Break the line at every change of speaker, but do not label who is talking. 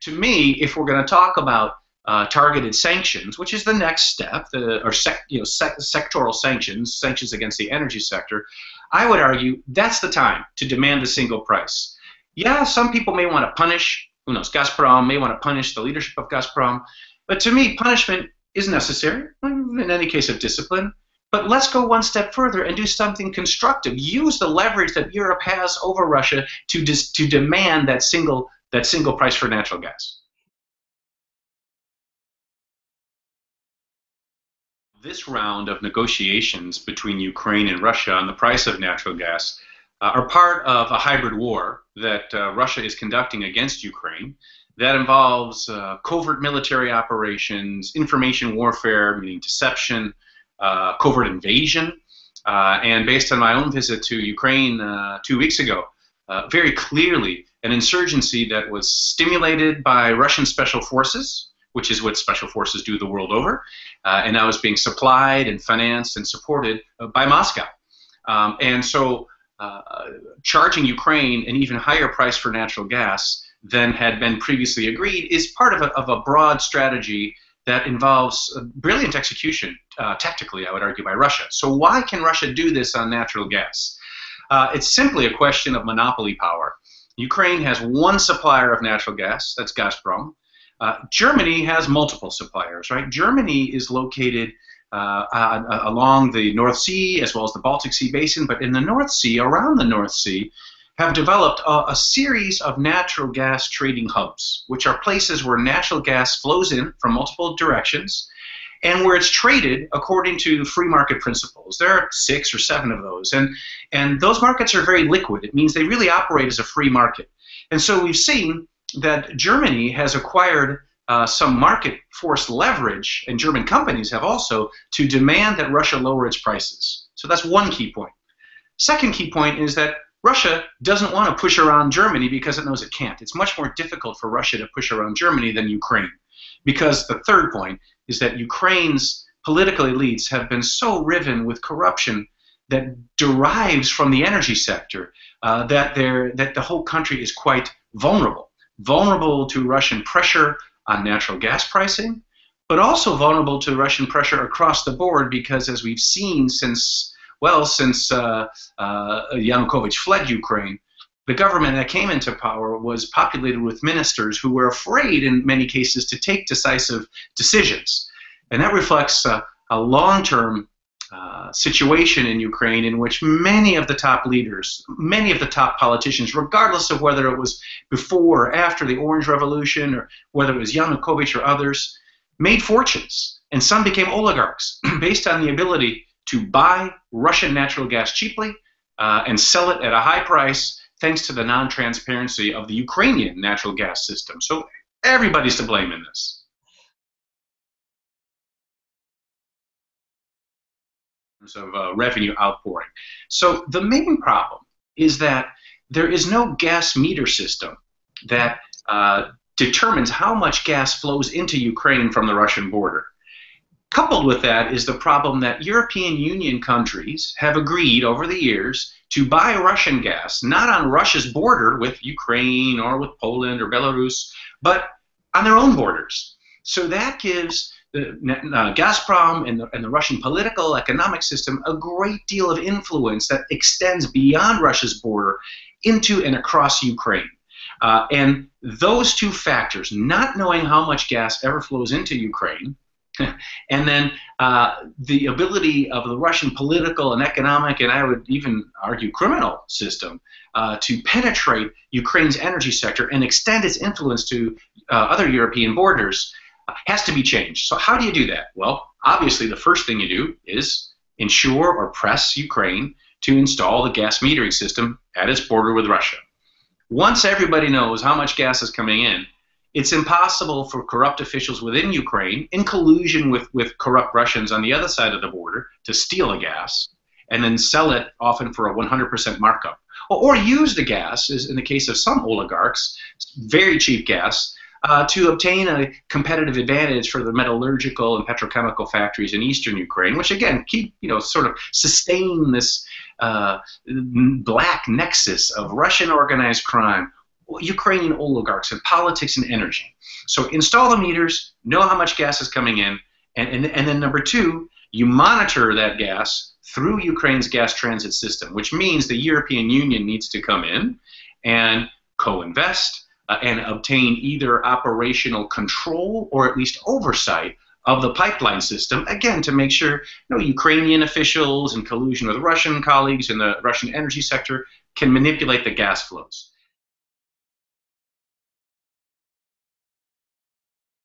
to me, if we're going to talk about targeted sanctions, which is the next step, sectoral sanctions, sanctions against the energy sector, I would argue that's the time to demand a single price. Yeah, some people may want to punish, who knows, Gazprom may want to punish the leadership of Gazprom, but to me, punishment is necessary, in any case of discipline. But let's go one step further and do something constructive. Use the leverage that Europe has over Russia to demand that single price for natural gas. This round of negotiations between Ukraine and Russia on the price of natural gas are part of a hybrid war that Russia is conducting against Ukraine that involves covert military operations, information warfare, meaning deception, covert invasion, and based on my own visit to Ukraine 2 weeks ago, very clearly an insurgency that was stimulated by Russian special forces, which is what special forces do the world over, and now is being supplied and financed and supported by Moscow. And so charging Ukraine an even higher price for natural gas than had been previously agreed is part of a broad strategy that involves brilliant execution, tactically, I would argue, by Russia. So why can Russia do this on natural gas? It's simply a question of monopoly power. Ukraine has one supplier of natural gas, that's Gazprom. Germany has multiple suppliers, right? Germany is located along the North Sea as well as the Baltic Sea basin, but in the North Sea, around the North Sea, have developed a series of natural gas trading hubs, which are places where natural gas flows in from multiple directions and where it's traded according to free market principles. There are 6 or 7 of those, and those markets are very liquid. It means they really operate as a free market. And so we've seen that Germany has acquired some market force leverage, and German companies have also, to demand that Russia lower its prices. So that's one key point. Second key point is that Russia doesn't want to push around Germany because it knows it can't. It's much more difficult for Russia to push around Germany than Ukraine. Because the third point is that Ukraine's political elites have been so riven with corruption that derives from the energy sector that the whole country is quite vulnerable. Vulnerable to Russian pressure on natural gas pricing, but also vulnerable to Russian pressure across the board because, as we've seen since Yanukovych fled Ukraine, the government that came into power was populated with ministers who were afraid, in many cases, to take decisive decisions. And that reflects a long-term situation in Ukraine in which many of the top leaders, many of the top politicians, regardless of whether it was before or after the Orange Revolution or whether it was Yanukovych or others, made fortunes. And some became oligarchs based on the ability to buy Russian natural gas cheaply and sell it at a high price thanks to the non-transparency of the Ukrainian natural gas system. So everybody's to blame in this. Of revenue outpouring. So the main problem is that there is no gas meter system that determines how much gas flows into Ukraine from the Russian border. Coupled with that is the problem that European Union countries have agreed over the years to buy Russian gas, not on Russia's border with Ukraine or with Poland or Belarus, but on their own borders. So that gives Gazprom and the Russian political economic system a great deal of influence that extends beyond Russia's border into and across Ukraine. And those two factors, not knowing how much gas ever flows into Ukraine, and then the ability of the Russian political and economic, and I would even argue criminal system, to penetrate Ukraine's energy sector and extend its influence to other European borders, has to be changed. So how do you do that? Well, obviously the first thing you do is ensure or press Ukraine to install the gas metering system at its border with Russia. Once everybody knows how much gas is coming in, it's impossible for corrupt officials within Ukraine, in collusion with corrupt Russians on the other side of the border, to steal the gas and then sell it often for a 100% markup. Or use the gas, as in the case of some oligarchs, very cheap gas, to obtain a competitive advantage for the metallurgical and petrochemical factories in eastern Ukraine, which again sort of sustain this black nexus of Russian organized crime, Ukrainian oligarchs in politics and energy. So install the meters, know how much gas is coming in, and then number two, you monitor that gas through Ukraine's gas transit system, which means the European Union needs to come in and co-invest and obtain either operational control or at least oversight of the pipeline system, again, to make sure Ukrainian officials in collusion with Russian colleagues in the Russian energy sector can manipulate the gas flows.